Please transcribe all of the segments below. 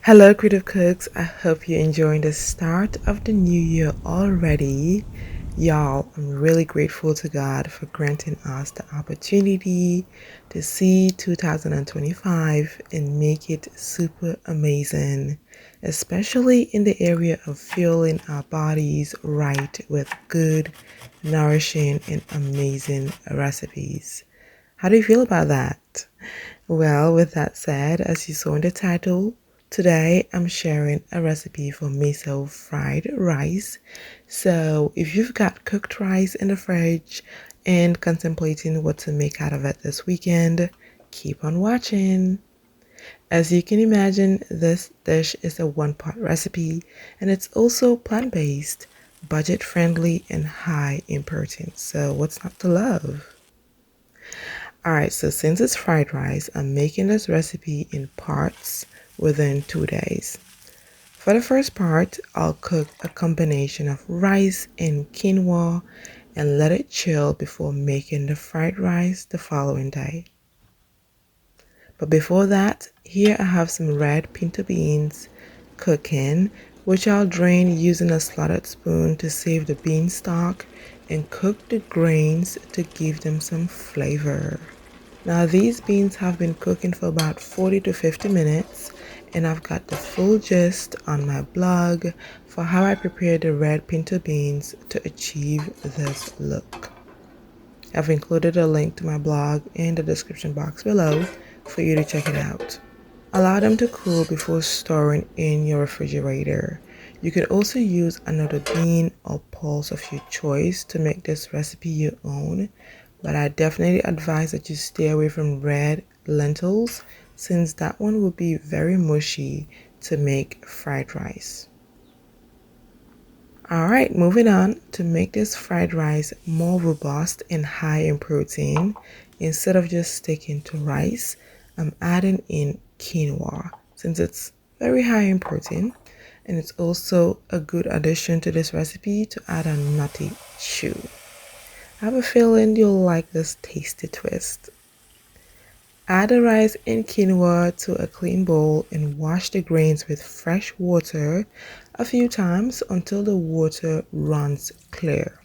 Hello, creative cooks. I hope you're enjoying the start of the new year already. Y'all, I'm really grateful to God for granting us the opportunity to see 2025 and make it super amazing, especially in the area of fueling our bodies right with good, nourishing, and amazing recipes. How do you feel about that? Well, with that said, as you saw in the title, today I'm sharing a recipe for miso fried rice. So, if you've got cooked rice in the fridge and contemplating what to make out of it this weekend, keep on watching. As you can imagine, this dish is a one-pot recipe and it's also plant-based, budget-friendly, and high in protein. So, what's not to love? Alright, so since it's fried rice, I'm making this recipe in parts within 2 days. For the first part, I'll cook a combination of rice and quinoa and let it chill before making the fried rice the following day. But before that, here I have some red pinto beans cooking, which I'll drain using a slotted spoon to save the bean stock and cook the grains to give them some flavor. Now these beans have been cooking for about 40 to 50 minutes and I've got the full gist on my blog for how I prepare the red pinto beans to achieve this look. I've included a link to my blog in the description box below for you to check it out. Allow them to cool before storing in your refrigerator. You can also use another bean or pulse of your choice to make this recipe your own, but I definitely advise that you stay away from red lentils since that one will be very mushy to make fried rice. Alright, moving on. To make this fried rice more robust and high in protein, instead of just sticking to rice, I'm adding in quinoa since it's very high in protein and it's also a good addition to this recipe to add a nutty chew. I have a feeling you'll like this tasty twist. Add the rice and quinoa to a clean bowl and wash the grains with fresh water a few times until the water runs clear.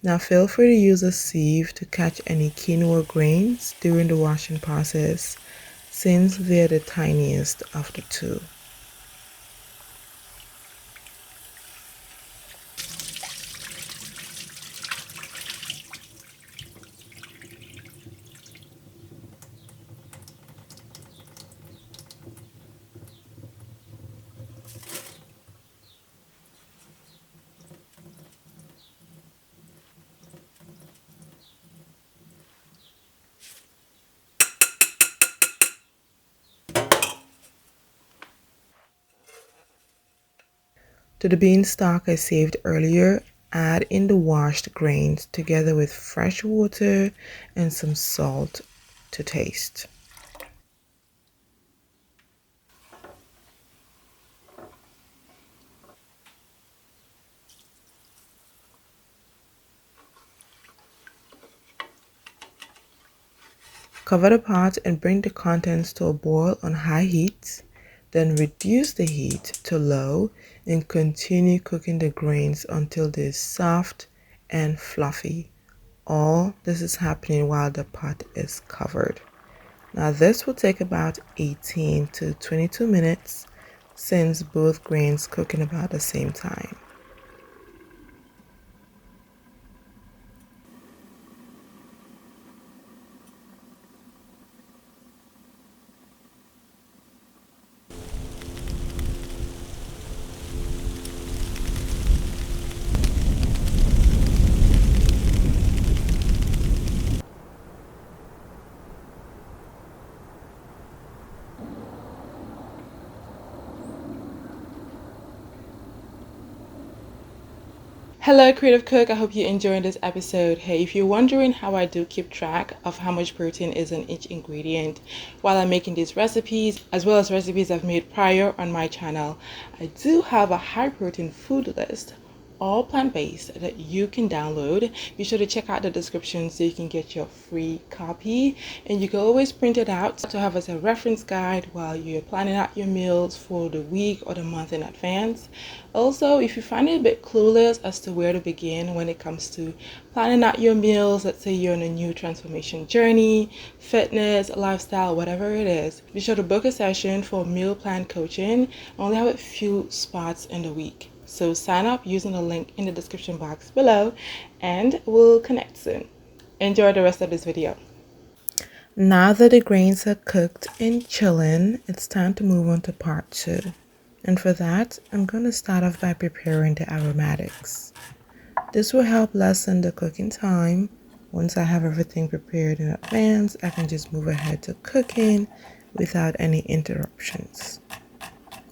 Now feel free to use a sieve to catch any quinoa grains during the washing process since they're the tiniest of the two. To the bean stock I saved earlier, add in the washed grains together with fresh water and some salt to taste. Cover the pot and bring the contents to a boil on high heat. Then reduce the heat to low and continue cooking the grains until they're soft and fluffy. All this is happening while the pot is covered. Now this will take about 18 to 22 minutes since both grains cook in about the same time. Hello, Creative Cook. I hope you're enjoying this episode. Hey, if you're wondering how I do keep track of how much protein is in each ingredient while I'm making these recipes, as well as recipes I've made prior on my channel, I do have a high protein food list all plant-based that you can download. Be sure to check out the description so you can get your free copy, and you can always print it out to have as a reference guide while you're planning out your meals for the week or the month in advance. Also, if you find it a bit clueless as to where to begin when it comes to planning out your meals, let's say you're on a new transformation journey, fitness, lifestyle, whatever it is, be sure to book a session for meal plan coaching. I only have a few spots in the week. So sign up using the link in the description box below, and we'll connect soon. Enjoy the rest of this video. Now that the grains are cooked and chilling, it's time to move on to part 2. And for that, I'm going to start off by preparing the aromatics. This will help lessen the cooking time. Once I have everything prepared in advance, I can just move ahead to cooking without any interruptions.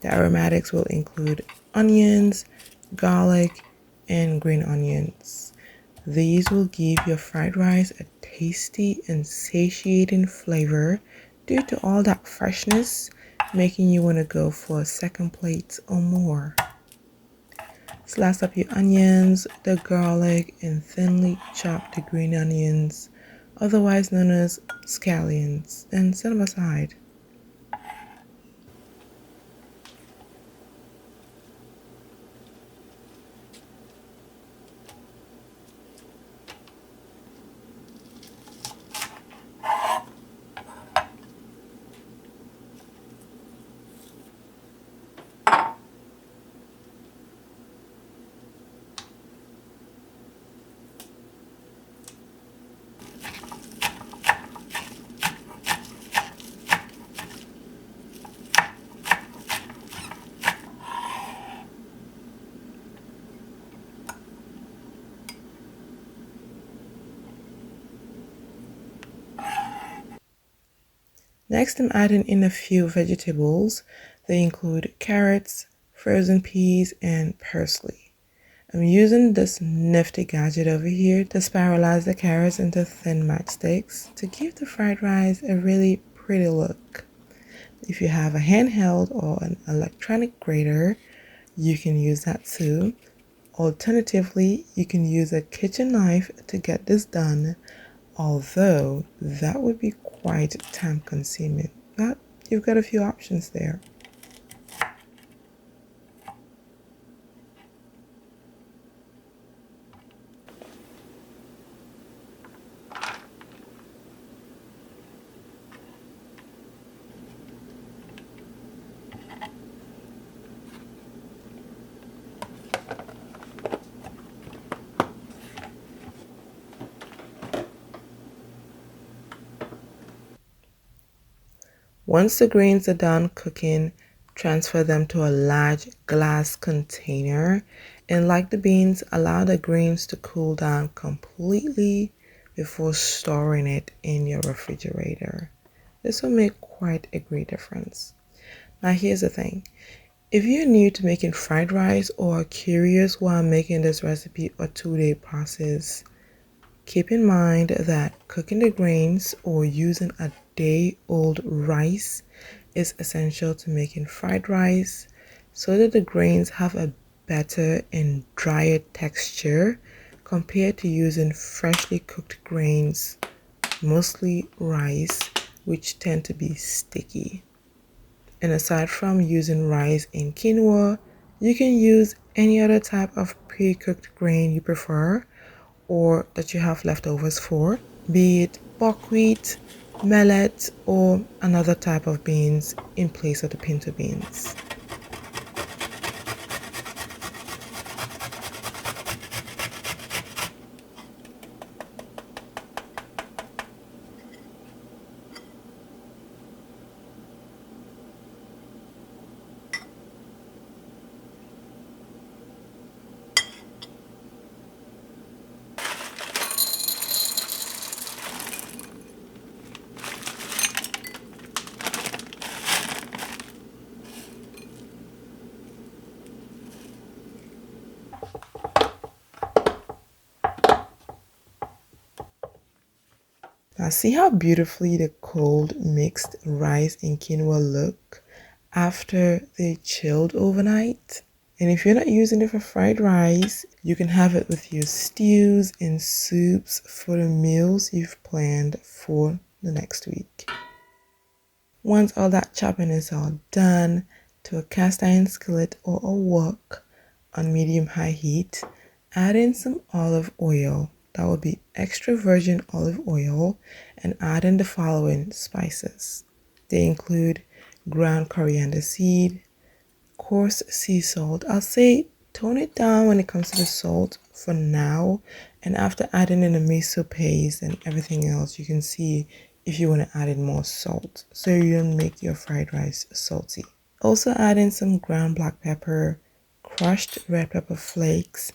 The aromatics will include onions, garlic, and green onions. These will give your fried rice a tasty and satiating flavor due to all that freshness, making you want to go for a second plate or more. Slice up your onions, the garlic, and thinly chop the green onions, otherwise known as scallions, and set them aside. Next, I'm adding in a few vegetables. They include carrots, frozen peas, and parsley. I'm using this nifty gadget over here to spiralize the carrots into thin matchsticks to give the fried rice a really pretty look. If you have a handheld or an electronic grater, you can use that too. Alternatively, you can use a kitchen knife to get this done, although that would be quite time consuming. But you've got a few options there. Once the grains are done cooking, transfer them to a large glass container, and like the beans, allow the grains to cool down completely before storing it in your refrigerator. This will make quite a great difference. Now here's the thing. If you're new to making fried rice or are curious while making this recipe a 2-day process, keep in mind that cooking the grains or using a day-old rice is essential to making fried rice so that the grains have a better and drier texture compared to using freshly cooked grains, mostly rice, which tend to be sticky. And aside from using rice and quinoa, you can use any other type of pre-cooked grain you prefer or that you have leftovers for, be it buckwheat, millet, or another type of beans in place of the pinto beans. Now see how beautifully the cold mixed rice and quinoa look after they chilled overnight? And if you're not using it for fried rice, you can have it with your stews and soups for the meals you've planned for the next week. Once all that chopping is all done, to a cast iron skillet or a wok on medium-high heat, add in some olive oil. That will be extra virgin olive oil, and add in the following spices. They include ground coriander seed, coarse sea salt. I'll say tone it down when it comes to the salt for now, and after adding in the miso paste and everything else, you can see if you want to add in more salt so you don't make your fried rice salty. Also add in some ground black pepper, crushed red pepper flakes.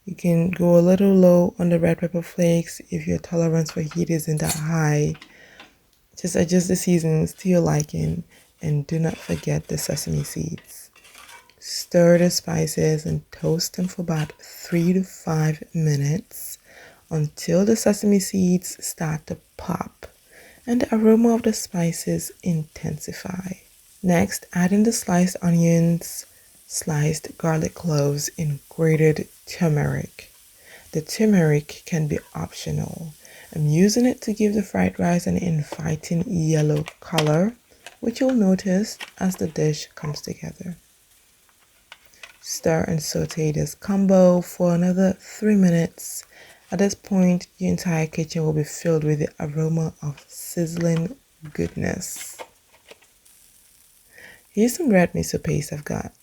You can go a little low on the red pepper flakes if your tolerance for heat isn't that high. Just adjust the seasonings to your liking, and do not forget the sesame seeds. Stir the spices and toast them for about 3 to 5 minutes until the sesame seeds start to pop and the aroma of the spices intensify. Next, add in the sliced onions, sliced garlic cloves, and grated turmeric. The turmeric can be optional. I'm using it to give the fried rice an inviting yellow color, which you'll notice as the dish comes together. Stir and saute this combo for another 3 minutes. At this point, your entire kitchen will be filled with the aroma of sizzling goodness. Here's some red miso paste I've got.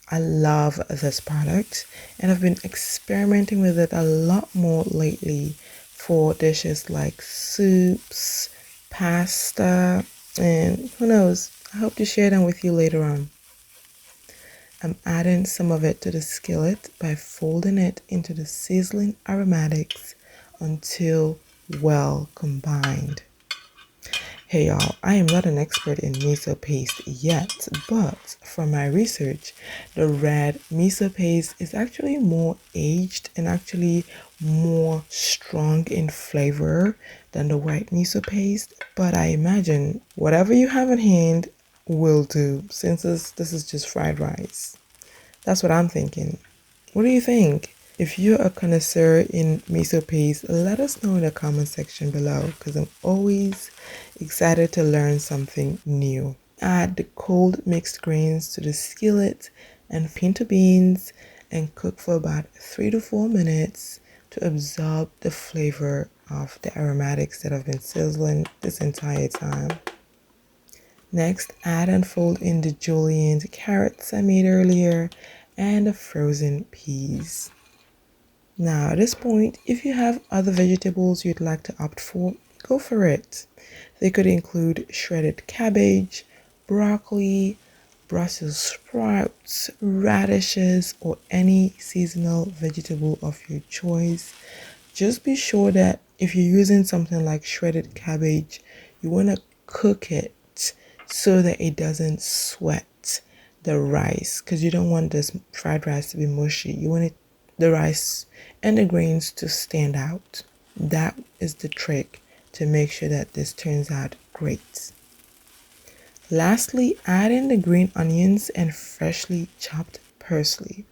I love this product, and I've been experimenting with it a lot more lately for dishes like soups, pasta, and who knows, I hope to share them with you later on. I'm adding some of it to the skillet by folding it into the sizzling aromatics until well combined. Hey y'all, I am not an expert in miso paste yet, but from my research, the red miso paste is actually more aged and actually more strong in flavor than the white miso paste. But I imagine whatever you have in hand will do, since this is just fried rice. That's what I'm thinking. What do you think? If you're a connoisseur in miso paste, let us know in the comment section below, because I'm always excited to learn something new. Add the cold mixed grains to the skillet and pinto beans and cook for about 3 to 4 minutes to absorb the flavor of the aromatics that have been sizzling this entire time. Next, add and fold in the julienne carrots I made earlier and the frozen peas. Now, at this point, if you have other vegetables you'd like to opt for, go for it. They could include shredded cabbage, broccoli, Brussels sprouts, radishes, or any seasonal vegetable of your choice. Just be sure that if you're using something like shredded cabbage, you want to cook it so that it doesn't sweat the rice, because you don't want this fried rice to be mushy. You want the rice and the grains to stand out. That is the trick to make sure that this turns out great. Lastly, add in the green onions and freshly chopped parsley.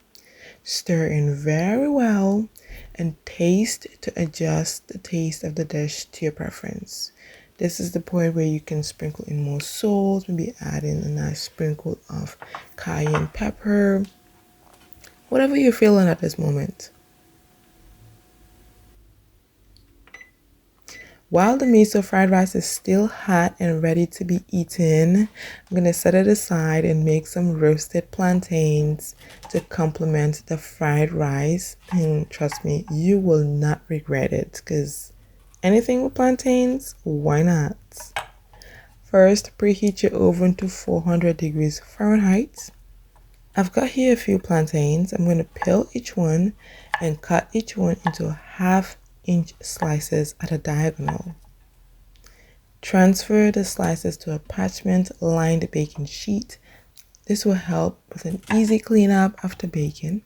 Stir in very well and taste to adjust the taste of the dish to your preference. This is the point where you can sprinkle in more salt, maybe add in a nice sprinkle of cayenne pepper, whatever you're feeling at this moment. While the miso fried rice is still hot and ready to be eaten, I'm going to set it aside and make some roasted plantains to complement the fried rice. And trust me, you will not regret it, because anything with plantains, why not? First, preheat your oven to 400 degrees Fahrenheit. I've got here a few plantains. I'm going to peel each one and cut each one into 1/2-inch slices at a diagonal. Transfer the slices to a parchment-lined baking sheet. This will help with an easy cleanup after baking.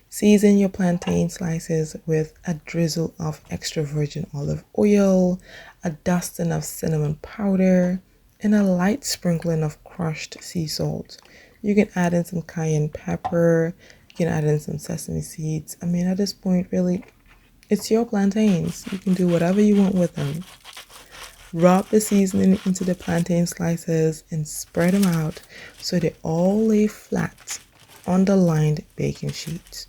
Season your plantain slices with a drizzle of extra virgin olive oil, a dusting of cinnamon powder, and a light sprinkling of crushed sea salt. You can add in some cayenne pepper. You can add in some sesame seeds. I mean, at this point, really, it's your plantains. You can do whatever you want with them. Rub the seasoning into the plantain slices and spread them out so they all lay flat on the lined baking sheet.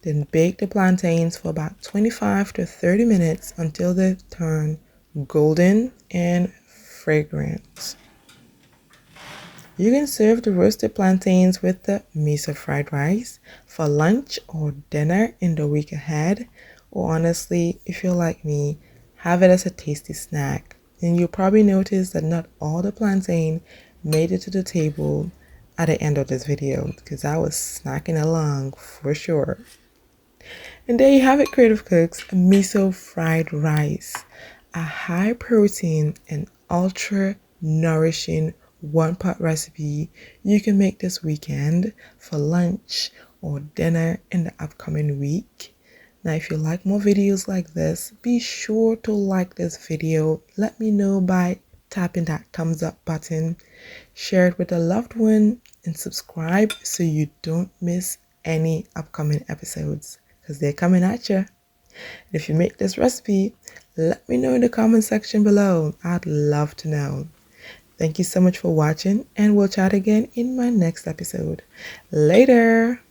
Then bake the plantains for about 25 to 30 minutes until they turn golden and fragrant. You can serve the roasted plantains with the miso fried rice for lunch or dinner in the week ahead. Or honestly, if you're like me, have it as a tasty snack. And you'll probably notice that not all the plantain made it to the table at the end of this video because I was snacking along for sure. And there you have it, creative cooks, miso fried rice, a high protein and ultra nourishing one-pot recipe you can make this weekend for lunch or dinner in the upcoming week. Now, if you like more videos like this, be sure to like this video. Let me know by tapping that thumbs up button, share it with a loved one, and subscribe so you don't miss any upcoming episodes because they're coming at you. And if you make this recipe, let me know in the comment section below. I'd love to know. Thank you so much for watching, and we'll chat again in my next episode. Later!